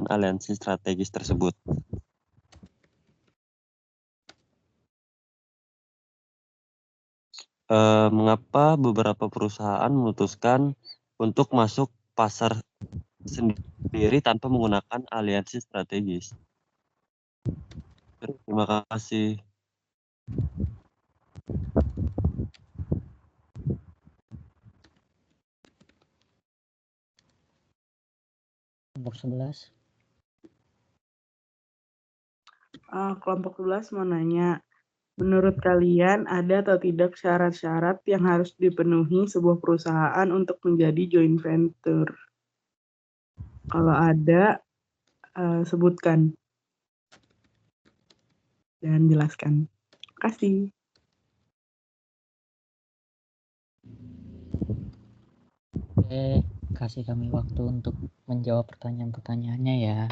aliansi strategis tersebut? Mengapa beberapa perusahaan memutuskan untuk masuk pasar sendiri tanpa menggunakan aliansi strategis? Terima kasih. Kelompok 11. Kelompok 11 mau nanya, menurut kalian ada atau tidak syarat-syarat yang harus dipenuhi sebuah perusahaan untuk menjadi joint venture? Kalau ada, sebutkan dan jelaskan. Terima kasih. Oke, kasih kami waktu untuk menjawab pertanyaan-pertanyaannya ya.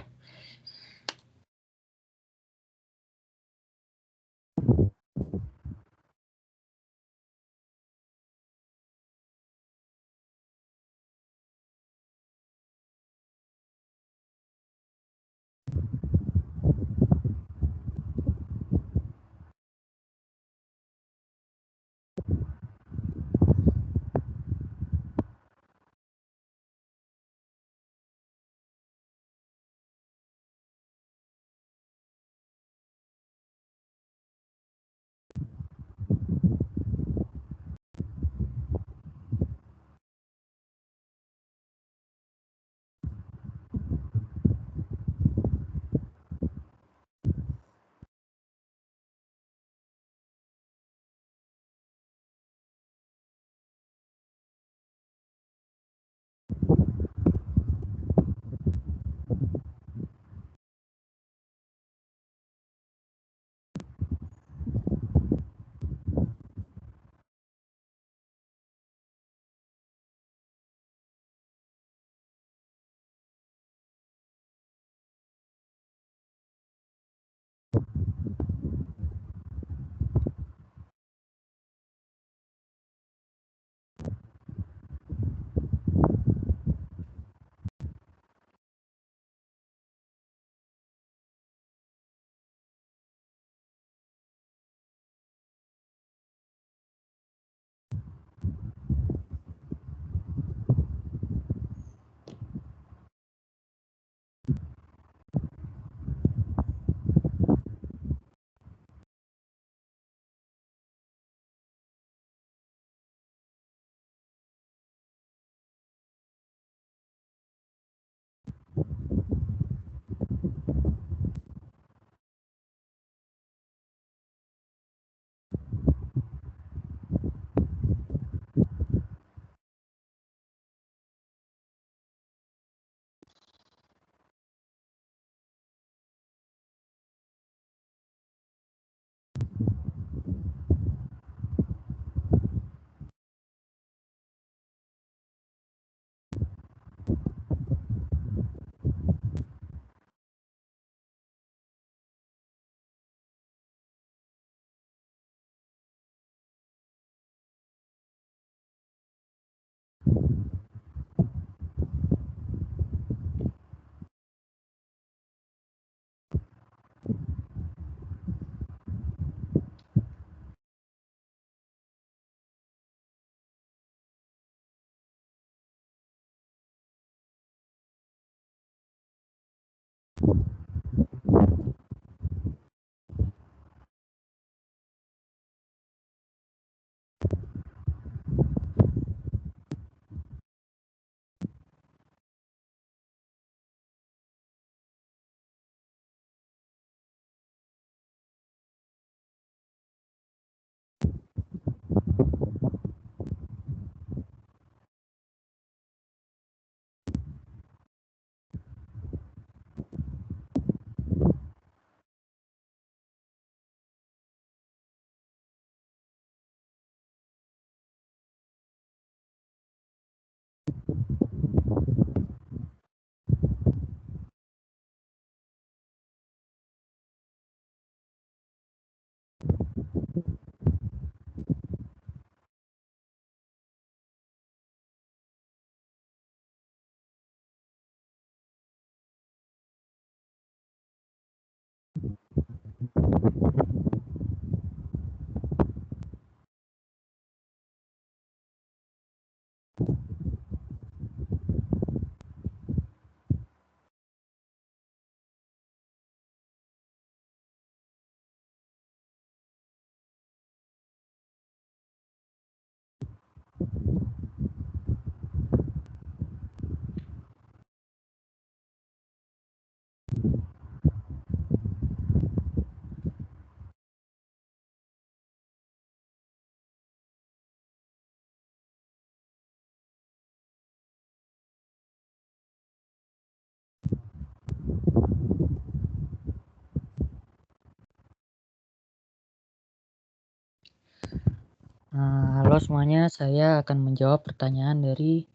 Halo semuanya, saya akan menjawab pertanyaan dari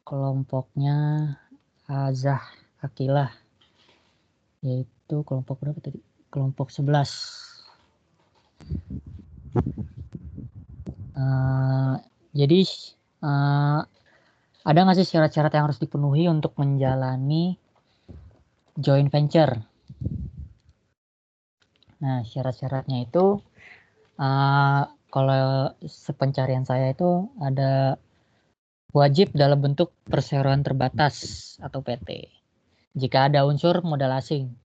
kelompoknya Azah Akilah, yaitu kelompok berapa tadi? Kelompok 11. Jadi ada nggak sih syarat-syarat yang harus dipenuhi untuk menjalani joint venture? Nah, syarat-syaratnya itu kalau sepencarian saya itu ada wajib dalam bentuk perseroan terbatas atau PT. Jika ada unsur modal asing.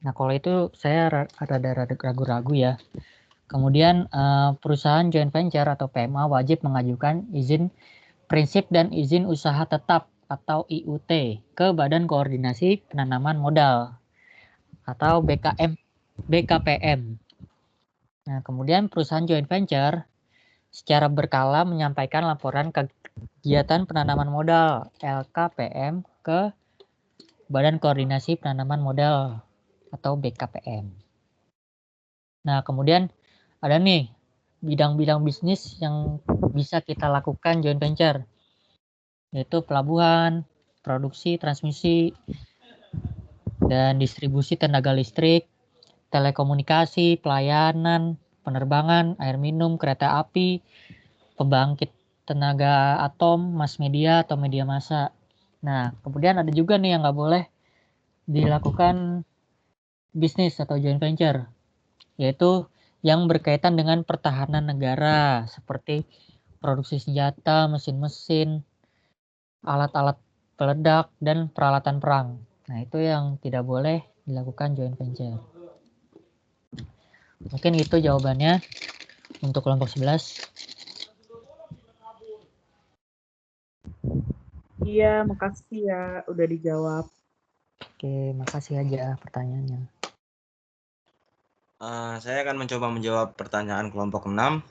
Nah, kalau itu saya rada ragu-ragu ya. Kemudian perusahaan joint venture atau PMA wajib mengajukan izin prinsip dan izin usaha tetap atau IUT ke Badan Koordinasi Penanaman Modal atau BKPM. Nah, kemudian perusahaan joint venture secara berkala menyampaikan laporan kegiatan penanaman modal LKPM ke Badan Koordinasi Penanaman Modal atau BKPM. Nah, kemudian ada nih bidang-bidang bisnis yang bisa kita lakukan joint venture, yaitu pelabuhan, produksi, transmisi, dan distribusi tenaga listrik, telekomunikasi, pelayanan, penerbangan, air minum, kereta api, pembangkit tenaga atom, mass media atau media massa. Nah, kemudian ada juga nih yang nggak boleh dilakukan bisnis atau joint venture, yaitu yang berkaitan dengan pertahanan negara seperti produksi senjata, mesin-mesin, alat-alat peledak, dan peralatan perang. Nah, itu yang tidak boleh dilakukan joint venture. Mungkin itu jawabannya untuk kelompok 11. Iya, makasih ya udah dijawab. Oke, makasih aja pertanyaannya. Saya akan mencoba menjawab pertanyaan kelompok 6.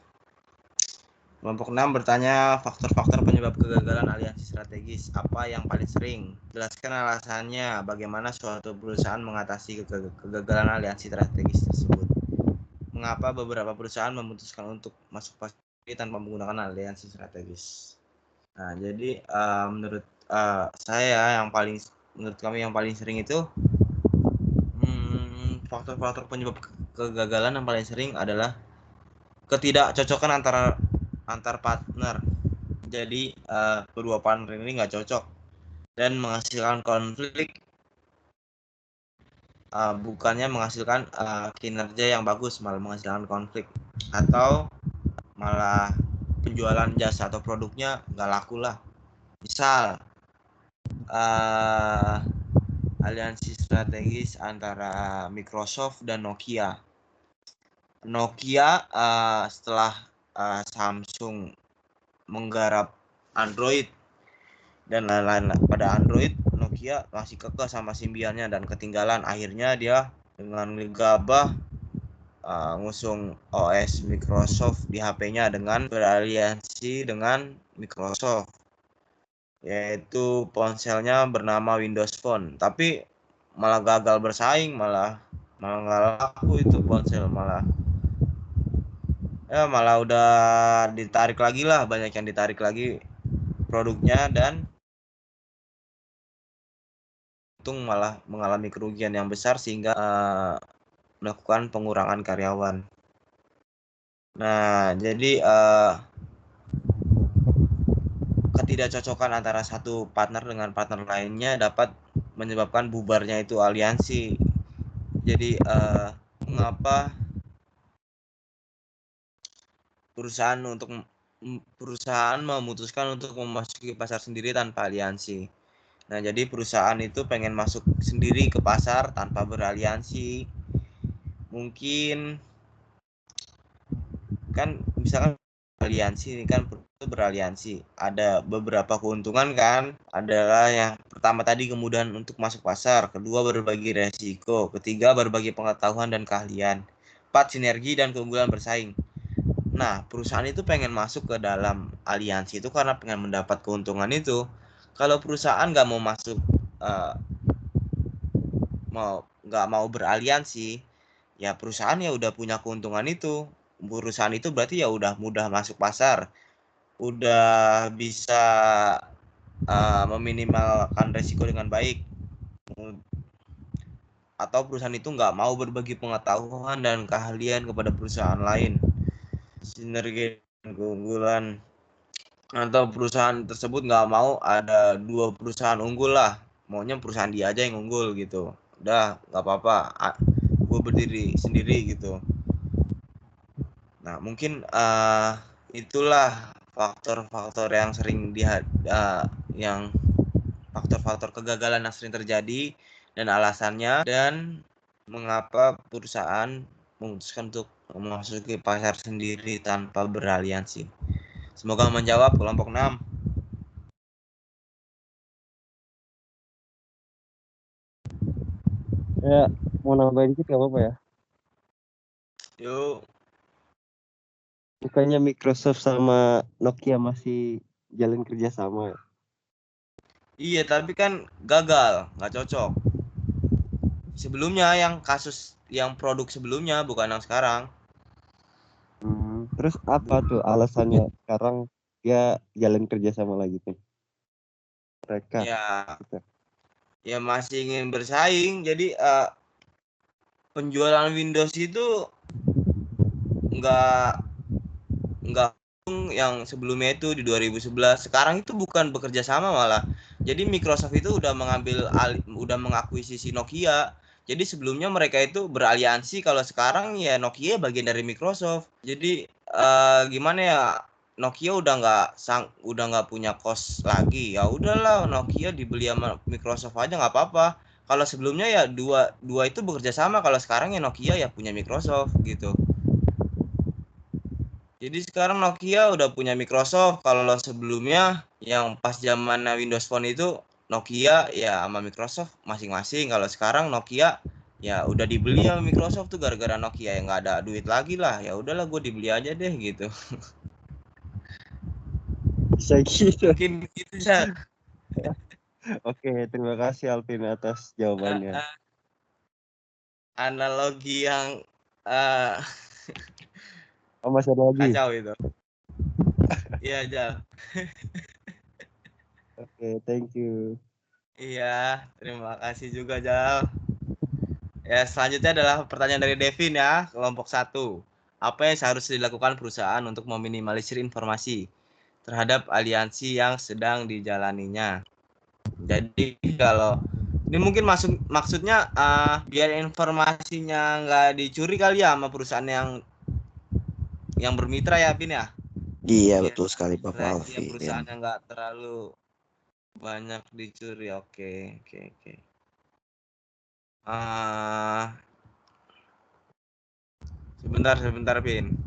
Kelompok 6 bertanya faktor-faktor penyebab kegagalan aliansi strategis. Apa yang paling sering? Jelaskan alasannya. Bagaimana suatu perusahaan mengatasi kegagalan aliansi strategis tersebut. Mengapa beberapa perusahaan memutuskan untuk masuk pasif tanpa menggunakan aliansi strategis. Nah, jadi menurut menurut kami yang paling sering itu faktor-faktor penyebab kegagalan yang paling sering adalah ketidakcocokan antar partner. Jadi kedua partner ini nggak cocok dan menghasilkan konflik, bukannya menghasilkan kinerja yang bagus, malah menghasilkan konflik, atau malah penjualan jasa atau produknya nggak laku lah. Misal aliansi strategis antara Microsoft dan Nokia. Nokia setelah Samsung menggarap Android dan lain-lain pada Android, Nokia masih kekeh sama Symbiannya dan ketinggalan. Akhirnya dia dengan gegabah ngusung OS Microsoft di HP-nya dengan beraliansi dengan Microsoft, yaitu ponselnya bernama Windows Phone. Tapi malah gagal bersaing, malah nggak laku itu ponsel, malah udah ditarik lagi lah, banyak yang ditarik lagi produknya, dan untung malah mengalami kerugian yang besar sehingga melakukan pengurangan karyawan. Nah, jadi ketidakcocokan antara satu partner dengan partner lainnya dapat menyebabkan bubarnya itu aliansi. Jadi mengapa perusahaan memutuskan untuk memasuki pasar sendiri tanpa aliansi? Nah, jadi perusahaan itu pengen masuk sendiri ke pasar tanpa beraliansi. Mungkin kan misalkan aliansi ini kan beraliansi, ada beberapa keuntungan kan, adalah yang pertama tadi kemudahan untuk masuk pasar, kedua berbagi resiko, ketiga berbagi pengetahuan dan keahlian, 4 sinergi dan keunggulan bersaing. Nah, perusahaan itu pengen masuk ke dalam aliansi itu karena pengen mendapat keuntungan itu. Kalau perusahaan nggak mau masuk, nggak mau beraliansi, ya perusahaan ya udah punya keuntungan itu. Perusahaan itu berarti ya udah mudah masuk pasar, udah bisa meminimalkan resiko dengan baik. Atau perusahaan itu nggak mau berbagi pengetahuan dan keahlian kepada perusahaan lain. Sinergi dan keunggulan, atau perusahaan tersebut nggak mau ada dua perusahaan unggul lah, maunya perusahaan dia aja yang unggul gitu. Udah nggak apa-apa, gue berdiri sendiri gitu. Nah, mungkin itulah faktor-faktor yang sering faktor-faktor kegagalan yang sering terjadi dan alasannya, dan mengapa perusahaan memutuskan untuk memasuki pasar sendiri tanpa beraliansi. Semoga menjawab kelompok 6. Ya, mau nambahin dikit gak apa-apa ya? Yuk. Bukannya Microsoft sama Nokia masih jalin kerja sama ya? Iya, tapi kan gagal, nggak cocok. Sebelumnya yang produk sebelumnya, bukan yang sekarang. Terus apa tuh alasannya sekarang dia jalin kerja sama lagi tuh? Mereka. Ya, gitu. Ya masih ingin bersaing. Jadi penjualan Windows itu nggak yang sebelumnya itu di 2011. Sekarang itu bukan bekerja sama malah. Jadi Microsoft itu udah mengakuisisi Nokia. Jadi sebelumnya mereka itu beraliansi, kalau sekarang ya Nokia bagian dari Microsoft. Jadi gimana ya, Nokia udah nggak punya cost lagi. Ya udahlah, Nokia dibeli sama Microsoft aja nggak apa-apa. Kalau sebelumnya ya dua itu bekerja sama, kalau sekarang ya Nokia ya punya Microsoft gitu. Jadi sekarang Nokia udah punya Microsoft. Kalau sebelumnya yang pas zaman Windows Phone itu Nokia ya sama Microsoft masing-masing. Kalau sekarang Nokia ya udah dibeli sama Microsoft tuh gara-gara Nokia yang nggak ada duit lagi lah. Ya udahlah, gue dibeli aja deh gitu. Bisa gitu. Mungkin gitu ya. Oke, terima kasih Alvin atas jawabannya. Analogi yang Masih ada lagi? kacau itu. Iya, Jal. Oke, thank you. Iya, terima kasih juga, Jal. Ya, selanjutnya adalah pertanyaan dari Devin ya, kelompok 1. Apa yang seharusnya dilakukan perusahaan untuk meminimalisir informasi terhadap aliansi yang sedang dijalaninya. Jadi kalau ini mungkin maksudnya biar informasinya nggak dicuri kali ya sama perusahaan yang bermitra ya, Pin ya. Iya, Biar betul sekali Bapak seleksi Alvin. perusahaannya nggak terlalu banyak dicuri. Oke. Sebentar, Pin.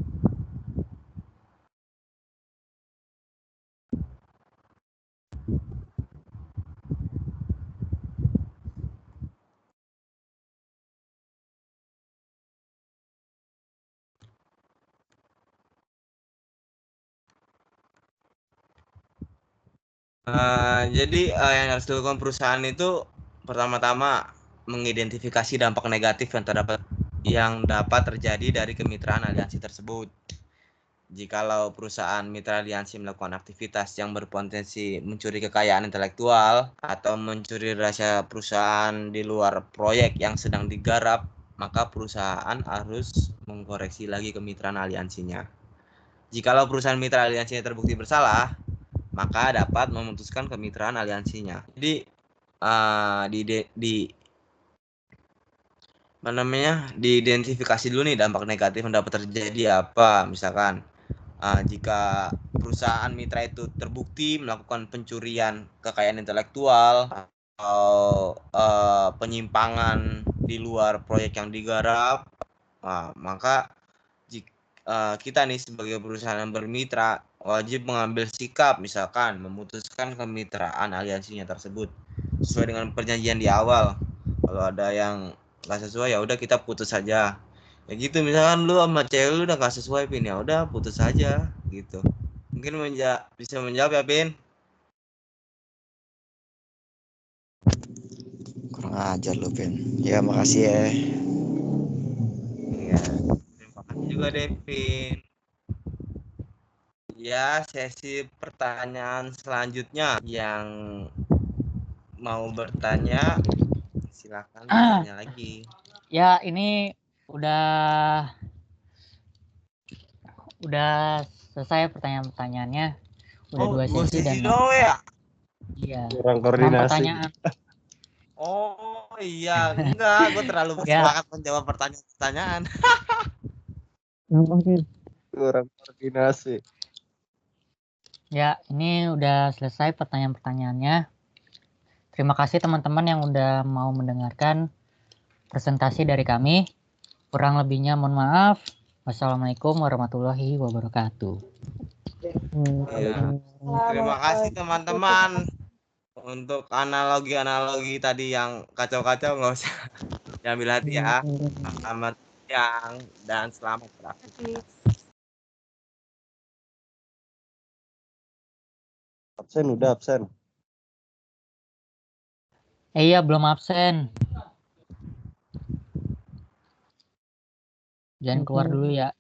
Jadi yang harus dilakukan perusahaan itu pertama-tama mengidentifikasi dampak negatif yang dapat terjadi dari kemitraan aliansi tersebut. Jikalau perusahaan mitra aliansi melakukan aktivitas yang berpotensi mencuri kekayaan intelektual atau mencuri rahasia perusahaan di luar proyek yang sedang digarap, maka perusahaan harus mengkoreksi lagi kemitraan aliansinya. Jikalau perusahaan mitra aliansinya terbukti bersalah, maka dapat memutuskan kemitraan aliansinya. Jadi diidentifikasi dulu nih dampak negatif yang dapat terjadi apa. Misalkan jika perusahaan mitra itu terbukti melakukan pencurian kekayaan intelektual atau penyimpangan di luar proyek yang digarap, maka kita nih sebagai perusahaan yang bermitra wajib mengambil sikap, misalkan memutuskan kemitraan aliansinya tersebut sesuai dengan perjanjian di awal. Kalau ada yang nggak sesuai ya udah kita putus saja. Ya gitu, misalkan lu sama cewek lu udah nggak sesuai, Pin, ya udah putus saja gitu. Mungkin bisa menjawab ya, Pin? Kurang ajar lu, Pin. Ya, makasih ya. Iya. Terima kasih juga, Devin. Ya, sesi pertanyaan selanjutnya yang mau bertanya silakan bertanya lagi. Ya, ini udah selesai pertanyaan-pertanyaannya. Udah dua sesi dan ya? iya. Kurang 6 koordinasi. pertanyaan. Oh iya, enggak, gue terlalu bersemangat menjawab pertanyaan-pertanyaan. Kurang koordinasi. Ya, ini udah selesai pertanyaan-pertanyaannya. Terima kasih teman-teman yang udah mau mendengarkan presentasi dari kami. Kurang lebihnya mohon maaf. Wassalamualaikum warahmatullahi wabarakatuh. Ya. Terima kasih teman-teman untuk analogi-analogi tadi yang kacau-kacau, nggak usah diambil hati ya. Selamat siang dan selamat beraktivitas. Absen udah absen. Iya, belum absen. Jangan keluar dulu ya.